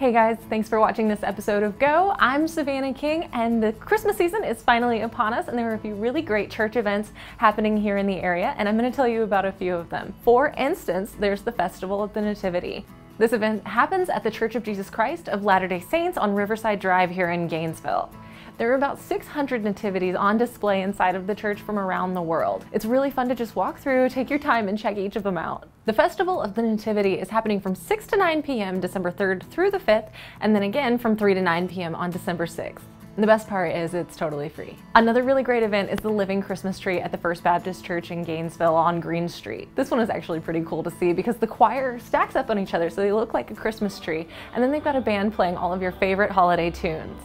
Hey guys, thanks for watching this episode of Go. I'm Savannah King, and the Christmas season is finally upon us, and there are a few really great church events happening here in the area, and I'm going to tell you about a few of them. For instance, there's the Festival of the Nativity. This event happens at the Church of Jesus Christ of Latter-day Saints on Riverside Drive here in Gainesville. There are about 600 nativities on display inside of the church from around the world. It's really fun to just walk through, take your time, and check each of them out. The Festival of the Nativity is happening from 6 to 9 p.m. December 3rd through the 5th, and then again from 3 to 9 p.m. on December 6th. And the best part is it's totally free. Another really great event is the Living Christmas Tree at the First Baptist Church in Gainesville on Green Street. This one is actually pretty cool to see because the choir stacks up on each other so they look like a Christmas tree, and then they've got a band playing all of your favorite holiday tunes.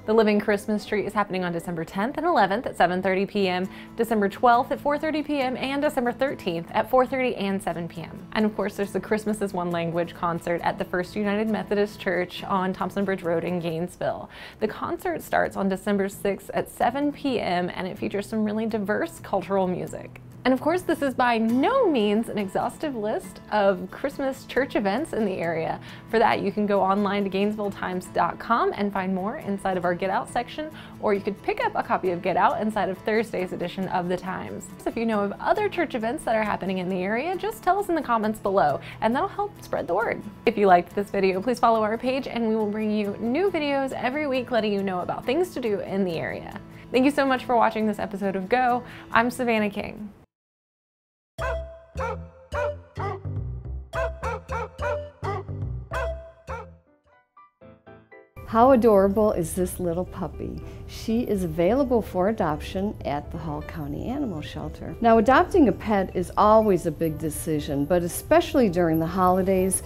The Living Christmas Tree is happening on December 10th and 11th at 7:30 p.m., December 12th at 4:30 p.m., and December 13th at 4:30 and 7 p.m. And of course, there's the Christmas is One Language concert at the First United Methodist Church on Thompson Bridge Road in Gainesville. The concert starts on December 6th at 7 p.m., and it features some really diverse cultural music. And of course, this is by no means an exhaustive list of Christmas church events in the area. For that, you can go online to GainesvilleTimes.com and find more inside of our Get Out section, or you could pick up a copy of Get Out inside of Thursday's edition of the Times. So if you know of other church events that are happening in the area, just tell us in the comments below, and that'll help spread the word. If you liked this video, please follow our page, and we will bring you new videos every week letting you know about things to do in the area. Thank you so much for watching this episode of Go. I'm Savannah King. How adorable is this little puppy? She is available for adoption at the Hall County Animal Shelter. Now, adopting a pet is always a big decision, but especially during the holidays,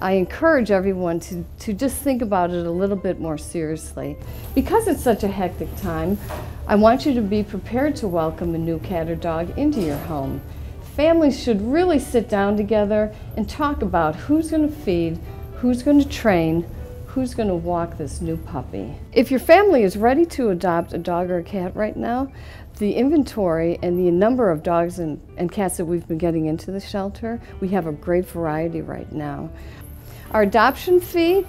I encourage everyone to just think about it a little bit more seriously. Because it's such a hectic time, I want you to be prepared to welcome a new cat or dog into your home. Families should really sit down together and talk about who's going to feed, who's going to train, who's going to walk this new puppy. If your family is ready to adopt a dog or a cat right now, the inventory and the number of dogs and cats that we've been getting into the shelter, we have a great variety right now. Our adoption fee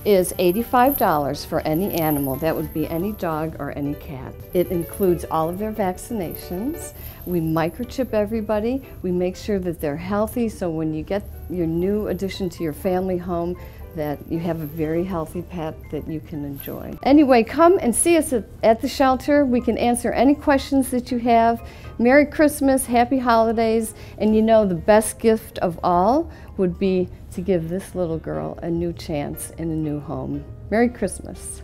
is $85 for any animal. That would be any dog or any cat. It includes all of their vaccinations. We microchip everybody. We make sure that they're healthy, so when you get your new addition to your family home, that you have a very healthy pet that you can enjoy. Anyway, come and see us at the shelter. We can answer any questions that you have. Merry Christmas, Happy Holidays, and you know the best gift of all would be to give this little girl a new chance in a new home. Merry Christmas.